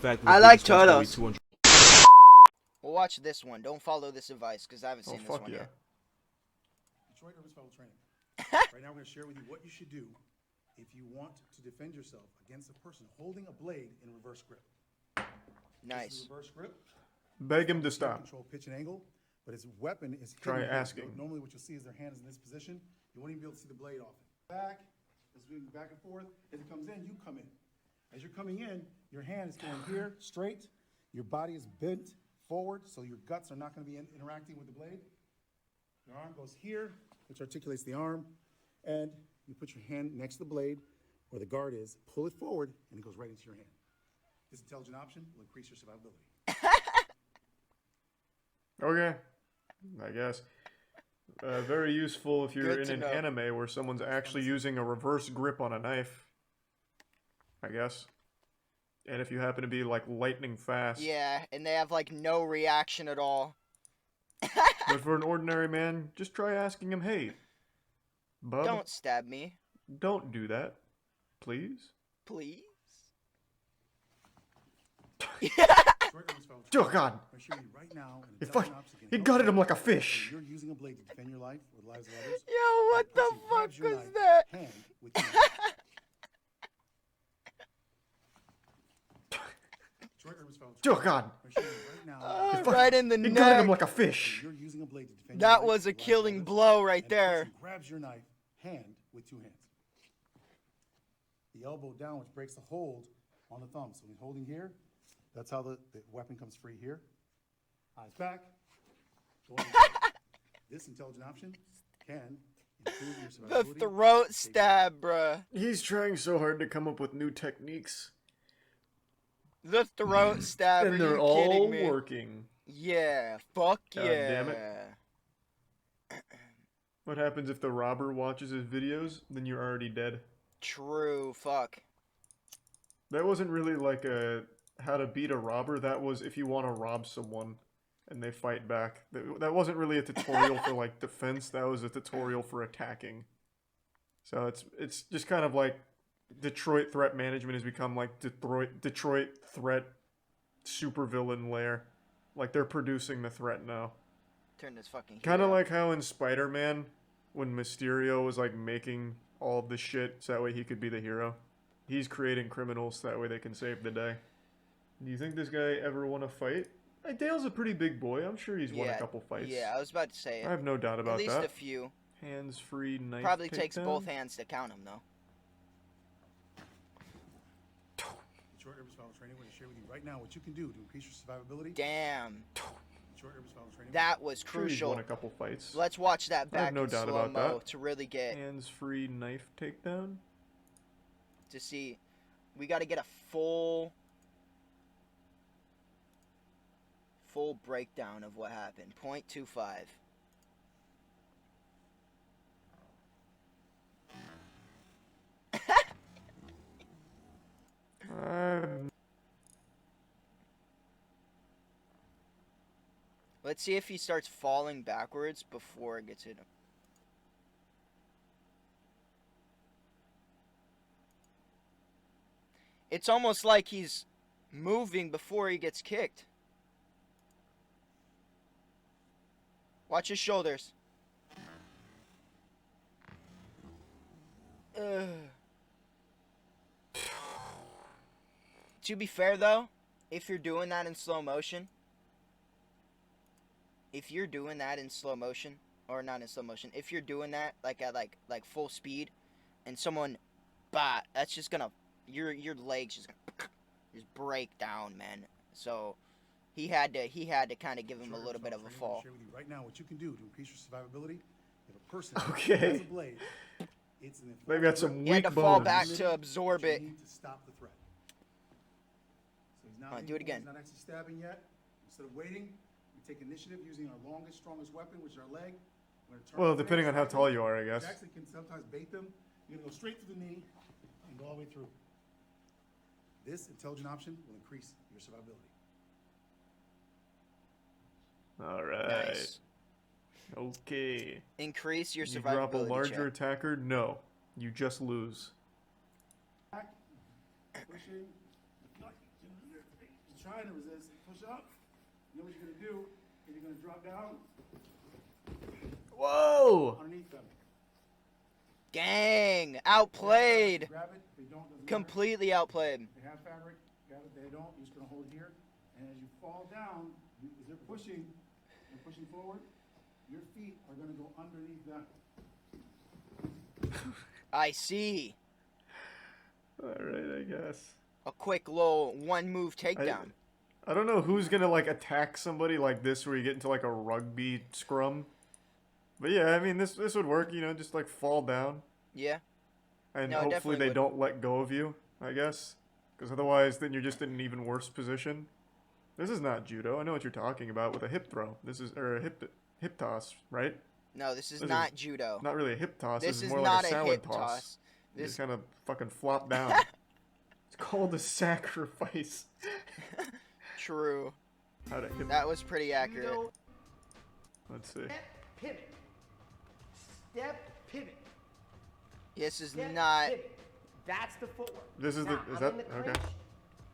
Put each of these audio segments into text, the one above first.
fact that I like turtles. We'll watch this one. Don't follow this advice because I haven't seen this one yet. Detroit Urban Survival Training. Right now, we're going to share with you what you should do if you want to defend yourself against a person holding a blade in reverse grip. Nice. This is reverse grip. Beg him to stop. Control pitch and angle, but his weapon is Try hidden. asking. Normally, what you'll see is their hand is in this position. You won't even be able to see the blade off it. Back, as we back and forth. As it comes in, you come in. As you're coming in, your hand is going here, straight. Your body is bent forward, so your guts are not going to be interacting with the blade. Your arm goes here, which articulates the arm, and you put your hand next to the blade where the guard is, pull it forward, and it goes right into your hand. This intelligent option will increase your survivability. Okay, I guess. Very useful if you're in an anime where someone's actually using a reverse grip on a knife, I guess. And if you happen to be, like, lightning fast. Yeah, and they have, like, no reaction at all. But for an ordinary man, just try asking him, hey, bub. Don't stab me. Don't do that. Please? Please? Oh, God. He gutted him like a fish. You're using a blade to defend your life or the lives of others. Yo, what the fuck was that? Oh, God. Right in the neck. He gutted him like a fish. That was a killing blow right there. Grabs your knife, hand with two hands. The elbow down, which breaks the hold on the thumb. So he's holding here. That's how the weapon comes free here. Eyes back. This intelligent option can improve your survivability. The throat stab, bruh. He's trying so hard to come up with new techniques. The throat stab. And they're all working. Yeah. Fuck God yeah. Damn it. What happens if the robber watches his videos? Then you're already dead. True. Fuck. That wasn't really like a how to beat a robber. That was if you want to rob someone and they fight back. That wasn't really a tutorial for like defense. That was a tutorial for attacking. So it's just kind of like Detroit threat management has become like Detroit threat supervillain lair. Like they're producing the threat now. Turn this fucking kind of like how in Spider-Man when Mysterio was like making all of the shit so that way he could be the hero. He's creating criminals so that way they can save the day. Do you think this guy ever won a fight? Dale's a pretty big boy. I'm sure he's won a couple fights. Yeah, I was about to say it. I have no doubt about that. At least a few. Hands-free knife Probably takes takedown. both hands to count him, though. Detroit Urban Survival Training, we're going to share with you right now what you can do to increase your survivability. Damn. Detroit Urban Survival Training. That was Sure he's crucial. won a couple fights. Let's watch that I have back no in doubt about slow-mo that. to really get... Hands-free knife takedown? To see... We got to get a full breakdown of what happened. 0.25. Let's see if he starts falling backwards before it gets hit him. It's almost like he's moving before he gets kicked. Watch his shoulders. Ugh. To be fair, though, if you're doing that in slow motion, if you're doing that in slow motion, or not in slow motion, if you're doing that like at like full speed, and someone, that's just gonna your legs just gonna just break down, man. So he had to kind of give him a little bit of a fall. Share with you right now what you can do to increase your survivability. If a person Okay. has a blade, it's an They've got some weak He had to bones. fall back to absorb you it. need to stop the threat. So he's not Do it again. He's not actually stabbing yet. Instead of waiting, we take initiative using our longest, strongest weapon, which is our leg. We're gonna turn Well, the depending blade on how slightly. tall you are, I guess. You actually can sometimes bait them. You're gonna go straight through the knee and go all the way through. This intelligent option will increase your survivability. All right. Nice. Okay. Increase your You survivability. drop a larger check. attacker? No. You just lose. Back, pushing. trying to resist, push up. You know what you're gonna do is you're gonna drop down Whoa! underneath them. Dang, outplayed. Grab it. If they don't, doesn't matter. Completely outplayed. If they have fabric, grab it. They don't, you're just gonna hold it here. And as you fall down, as they're pushing forward, your feet are gonna go underneath them. I see. Alright, I guess. A quick little one move takedown. I don't know who's gonna like attack somebody like this where you get into like a rugby scrum. But yeah, I mean this would work, you know, just like fall down. Yeah. And No, it hopefully definitely they would. don't let go of you, I guess. Because otherwise then you're just in an even worse position. This is not judo. I know what you're talking about with a hip throw. This is or a hip toss, right? No, this is This not judo. Not really a hip toss. This This is more not like a a salad hip toss. toss. You This just kind of fucking flop down. It's called a sacrifice. true. How to hip. That was pretty accurate. Judo, Let's see. step, pivot. Step, pivot. This is Step, not. pivot. That's the footwork. This is the- Now, is I'm that- in the okay. clinch.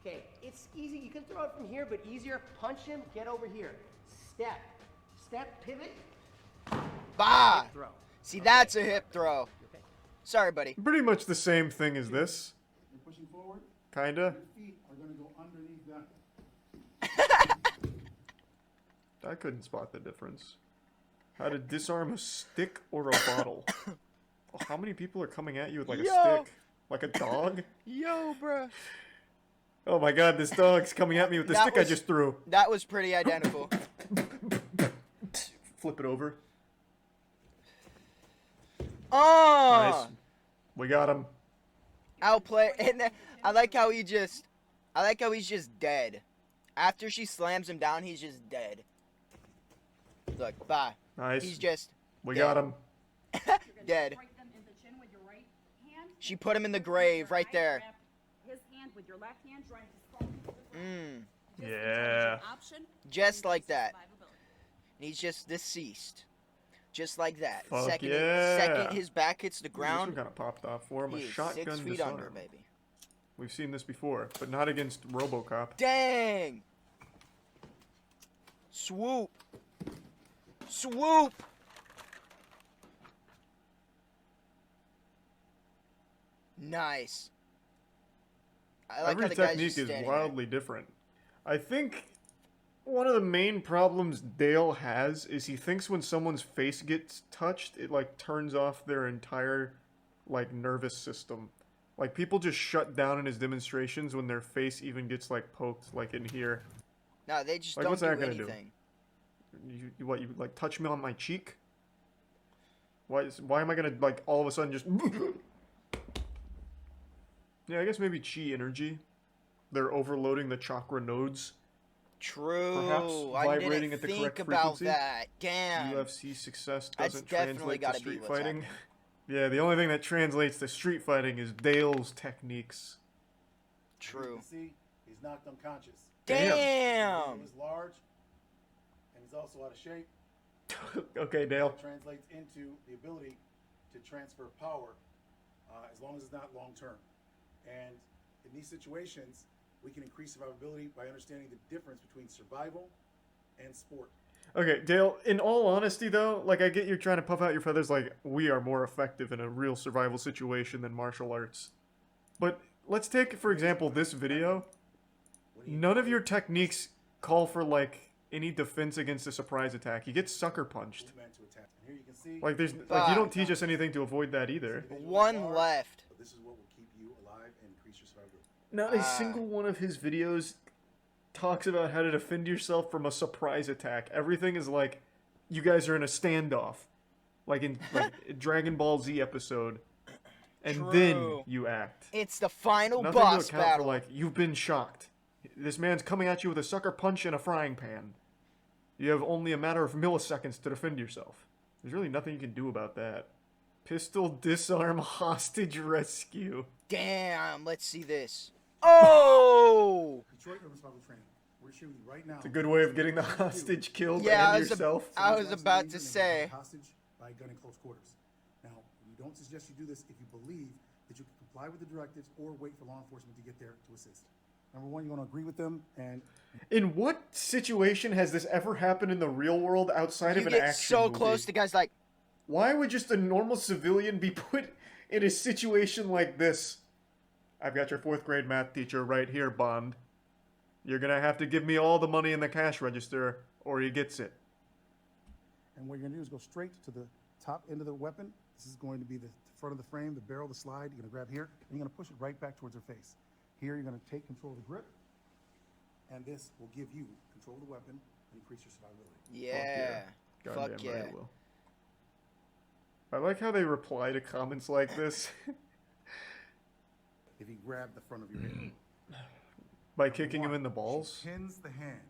Okay, it's easy. You can throw it from here, but easier. Punch him, get over here. Step. Step, pivot, Bah! throw. See, Okay. that's a hip throw. Okay. Sorry, buddy. Pretty much the same thing as this, You're pushing forward, kinda. your feet are gonna go underneath them. I couldn't spot the difference. How to disarm a stick or a bottle. Oh, how many people are coming at you with like a Yo. stick? Like a dog? Yo, bruh. Oh my god, this dog's coming at me with the That stick I was- just threw. That was pretty identical. Flip it over. Oh! Nice. We got him. Outplay. And then, I like how he's just dead. After she slams him down, he's just dead. Look, bye. Nice. He's just We dead. got him. Dead. Strike them in the chin with your right hand. She put him in the grave right there. Grab his hand with your left hand, trying to fall into the ground. Mm. Yeah. Option. Just like that. Survivability. And he's just deceased. Just like that. Fuck Second, yeah. second his back hits the This one ground, kind of popped off for him. he A is shotgun 6 feet disarm. under, baby. We've seen this before, but not against RoboCop. Dang! Swoop! Swoop! Nice. I like Every how the guy's technique just is standing wildly different. I think one of the main problems Dale has is he thinks when someone's face gets touched, it like turns off their entire like nervous system. Like people just shut down in his demonstrations when their face even gets like poked like in here. there. No, they just Like, don't what's do that gonna do? anything. You what, you like touch me on my cheek? Why am I gonna like all of a sudden just Yeah, I guess maybe chi energy. They're overloading the chakra nodes. True. Perhaps I vibrating didn't at the think correct about frequency? that. Damn. UFC success That's doesn't definitely translate to gotta be street what's fighting. happening. Yeah, the only thing that translates to street fighting is Dale's techniques. As you True. can see, he's knocked unconscious. Damn. He was large, and he's also out of shape. Okay, Dale. That translates into the ability to transfer power, as long as it's not long term. And in these situations, we can increase survivability by understanding the difference between survival and sport. Okay, Dale, in all honesty though, like I get you're trying to puff out your feathers like we are more effective in a real survival situation than martial arts. But let's take, for example, this video. What do you None of your techniques call for like any defense against a surprise attack. You get sucker punched. movement to attack? And here you can see. Like there's like you don't teach us anything to avoid that either. individuals One are, left. But this is what will keep you alive and increase your survivability. Not a single one of his videos talks about how to defend yourself from a surprise attack. Everything is like, you guys are in a standoff, like in like a Dragon Ball Z episode, and then True. you act. It's the final Nothing boss to account battle. for like you've been shocked. This man's coming at you with a sucker punch and a frying pan. You have only a matter of milliseconds to defend yourself. There's really nothing you can do about that. Pistol disarm hostage rescue. Damn, let's see this. Oh! Detroit Urban Survival Training. We're showing you right now. It's a good way of getting the hostage killed Yeah, and yourself. I was about to say. Hostage by gun in close quarters. Now, we don't suggest you do this if you believe that you can comply with the directives or wait for law enforcement to get there to assist. Number one, you're going to agree with them, and In what situation has this ever happened in the real world outside You of an get action so movie? close to guys like, Why would just a normal civilian be put in a situation like this? I've got your 4th grade math teacher right here, Bond. You're gonna have to give me all the money in the cash register, or he gets it. And what you're going to do is go straight to the top end of the weapon. This is going to be the front of the frame, the barrel, the slide. You're going to grab here, and you're going to push it right back towards her face. Here, you're going to take control of the grip, and this will give you control of the weapon and increase your survivability. yeah. Fuck Goddamn yeah. right it will. I like how they reply to comments like this If you grab the front of your head. by kicking him in the balls. She pins the hand.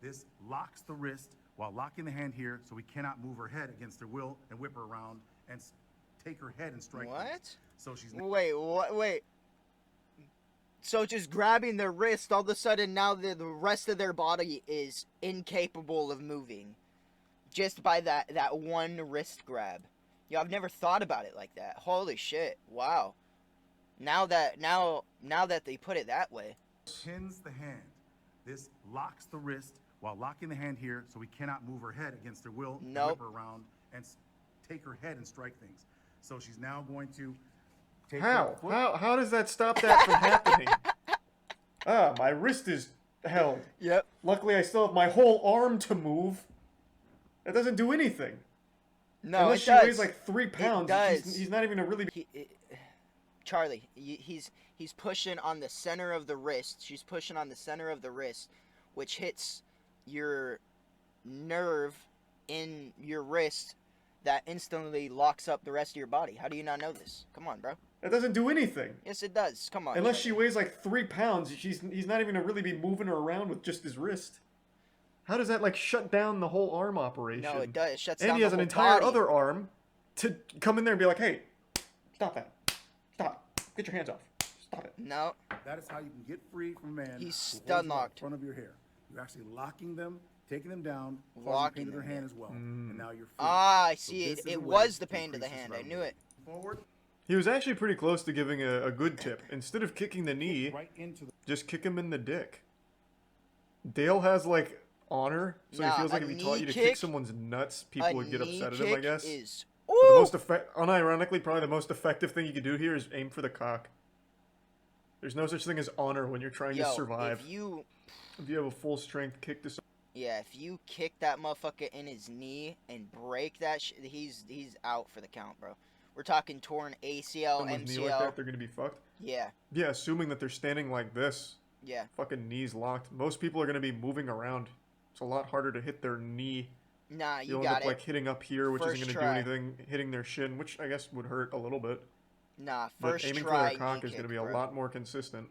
This locks the wrist while locking the hand here, so we cannot move her head against her will and whip her around and take her head and strike her. What? So she's Wait, what? Wait. So just grabbing their wrist, all of a sudden now the rest of their body is incapable of moving, just by that one wrist grab. Yo, I've never thought about it like that. Holy shit! Wow. Now that they put it that way. pins the hand. This locks the wrist while locking the hand here, so we cannot move her head against her will and Nope. whip her around and take her head and strike things. So she's now going to take her How? foot. How does that stop that from happening? Ah, my wrist is held. Yep. Luckily, I still have my whole arm to move. That doesn't do anything. No, Unless it she does. weighs like 3 pounds. does. He's not even a really. Charlie, he's pushing on the center of the wrist. She's pushing on the center of the wrist, which hits your nerve in your wrist that instantly locks up the rest of your body. How do you not know this? Come on, bro. That doesn't do anything. Yes, it does. Come on. Unless she Charlie. weighs like 3 pounds, he's not even gonna really be moving her around with just his wrist. How does that like shut down the whole arm operation? No, it does. It shuts And down he has the an whole entire body. other arm to come in there and be like, "Hey, stop that! Stop! Get your hands off! Stop it!" No. That is how you can get free from a man. He's who holds stun you by locked. the front of your hair. You're actually locking them, taking them down, Locking causing pain to their them, hand yeah. as well. And now you're free. Ah, I So see. this is It a way was the to pain to the increase hand. your I knew it. Forward, He was actually pretty close to giving a good tip. Instead of kicking the knee, right into the. just kick him in the dick. Dale has like honor, so Nah, he feels like a if he taught knee you to kick- kick someone's nuts, people A would get knee upset at him, I kick guess. Is, But the ooh! most unironically, probably the most effective thing you could do here is aim for the cock. There's no such thing as honor when you're trying to Yo, survive. if you If you have a full strength kick to Yeah, if you kick that motherfucker in his knee and break that he's out for the count, bro. We're talking torn ACL, someone's MCL. knee like that, they're gonna be fucked. Yeah, Yeah, assuming that they're standing like this, yeah. fucking knees locked. Most people are gonna be moving around. It's a lot harder to hit their knee. Nah, you You'll end got up it. like hitting up here, which First isn't try. gonna do anything. Hitting their shin, which I guess would hurt a little bit. Nah, But first aiming try. for their cock knee is gonna kick, be a bro. lot more consistent.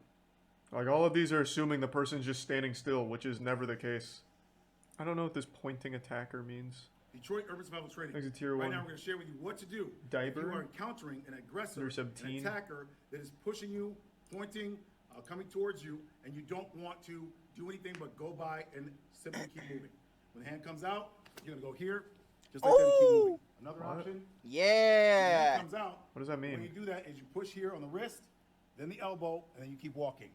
Like all of these are assuming the person's just standing still, which is never the case. I don't know what this pointing attacker means. Detroit Urban Survival Training. Exit tier Right one. now, we're going to share with you what to do Diaper. if you are encountering an aggressor, Under an 17. attacker that is pushing you, pointing, coming towards you, and you don't want to do anything but go by and simply keep moving. When the hand comes out, you're going to go here, just like that, and keep moving. Another What? option. When the Yeah. hand comes out, What does that when you mean? do that is you push here on the wrist, then the elbow, and then you keep walking.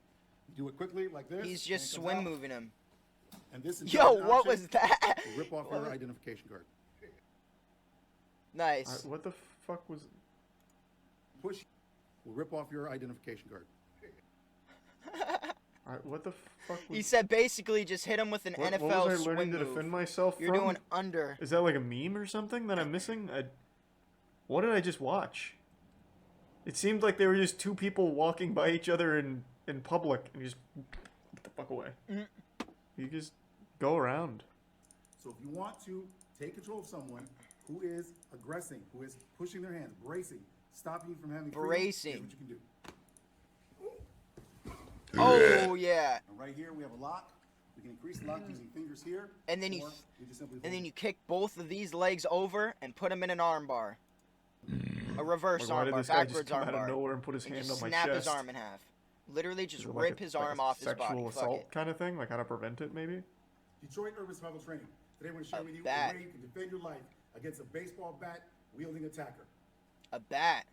You do it quickly like this. He's hand just comes swim out, moving him. And this is Yo, an what option was that? to rip off your identification card. Nice. What the fuck was? Push will rip off your identification card. What the fuck was? He said basically just hit him with an what NFL was I learning swim to move. defend myself You're from? doing under. Is that like a meme or something that I'm missing? What did I just watch? It seemed like they were just two people walking by each other in public and you just get the fuck away. You just go around. So if you want to take control of someone who is aggressing, who is pushing their hands, bracing, stopping you from having freedom, Bracing. here's what you can do. Oh yeah. And right here we have a lock. We can increase the lock using fingers here. And then you- or we just simply And then hold you kick both of these legs over and put them in an arm bar. A reverse Like, why arm did bar, this guy just backwards come arm out of bar. nowhere and put his And hand just on my snap chest? his arm in half. Literally just Is it like rip his arm off his body. Sexual Fuck assault it. kind of thing, like how to prevent it, maybe. Detroit Urban Survival Training. Today we're going to share A with you bat. a way you can defend your life against a baseball bat wielding attacker. A bat.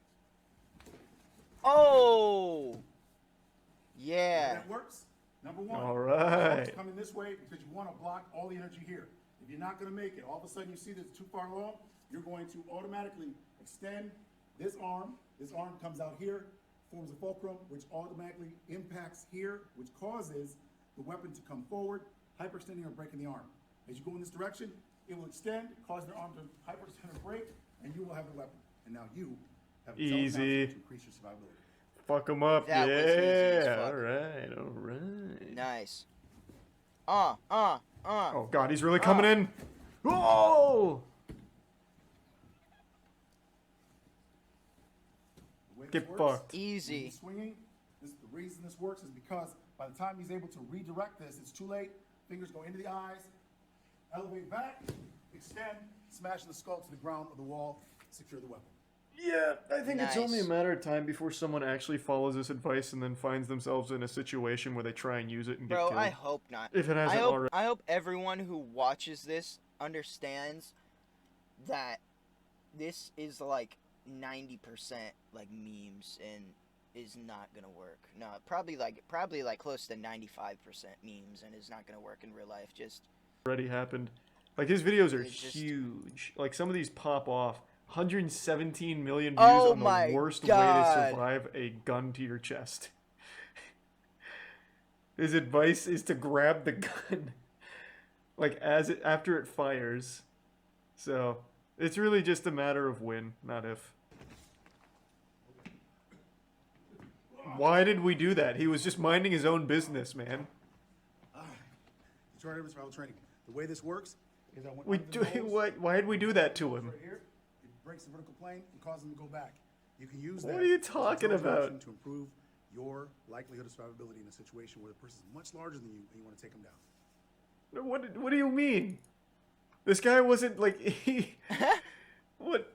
Oh! If Yeah. that works, Number one. All right. It's coming this way because you want to block all the energy here. If you're not going to make it, all of a sudden you see that it's too far along, you're going to automatically extend this arm. This arm comes out here, forms a fulcrum, which automatically impacts here, which causes the weapon to come forward, hyperextending or breaking the arm. As you go in this direction, it will extend, cause the arm to hyperextend or break, and you will have the weapon. And now you have a Easy. to increase your survivability. Fuck him up. That was easy as Yeah. fuck. All right. All right. Nice. Oh God, he's really coming in. Oh! The way this Get works, fucked. when Easy. he's swinging, the reason this works is because by the time he's able to redirect this, it's too late. Fingers go into the eyes, elevate back, extend, smash the skull to the ground or the wall, secure the weapon. Yeah, I think it's only a Nice. matter of time before someone actually follows this advice and then finds themselves in a situation where they try and use it and get Bro, killed. I hope not. If it hasn't already. I hope everyone who watches this understands that this is like 90% like memes and is not gonna work. No, probably like close to 95% memes and is not gonna work in real life. Just Already happened. Like his videos are It's just- huge. Like some of these pop off. 117 million views Oh on my the worst way God. to survive a gun to your chest. His advice is to grab the gun, like after it fires. So it's really just a matter of when, not if. Why did we do that? He was just minding his own business, man. Detroit Urban Survival Training. The way this works is I went We under the do nose, what? Why did we do that to him? right here, it breaks the vertical plane and causes them to go back. You can use What that are you as a talking drill about? direction to improve your likelihood of survivability in a situation where the person is much larger than you and you want to take them down. What do you mean? This guy wasn't like he. What?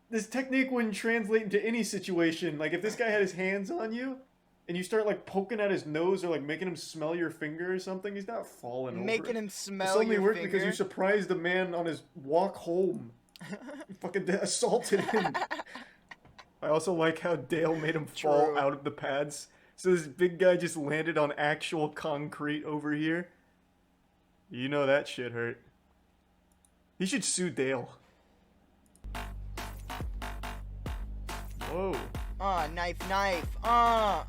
This technique wouldn't translate into any situation. Like if this guy had his hands on you, and you start like poking at his nose or like making him smell your finger or something, he's not falling over. making him This smell only your worked finger. because you surprised a man on his walk home. You fucking assaulted him. I also like how Dale made him fall True. out of the pads. So this big guy just landed on actual concrete over here. You know that shit hurt. He should sue Dale. Whoa. Knife. Wow,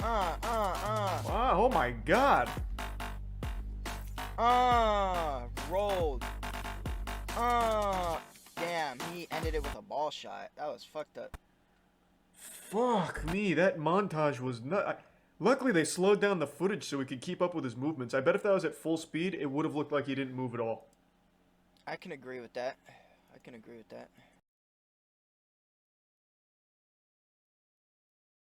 oh my god. Rolled. Damn, he ended it with a ball shot. That was fucked up. Fuck me, that montage was luckily they slowed down the footage so we could keep up with his movements. I bet if that was at full speed, it would have looked like he didn't move at all. I can agree with that.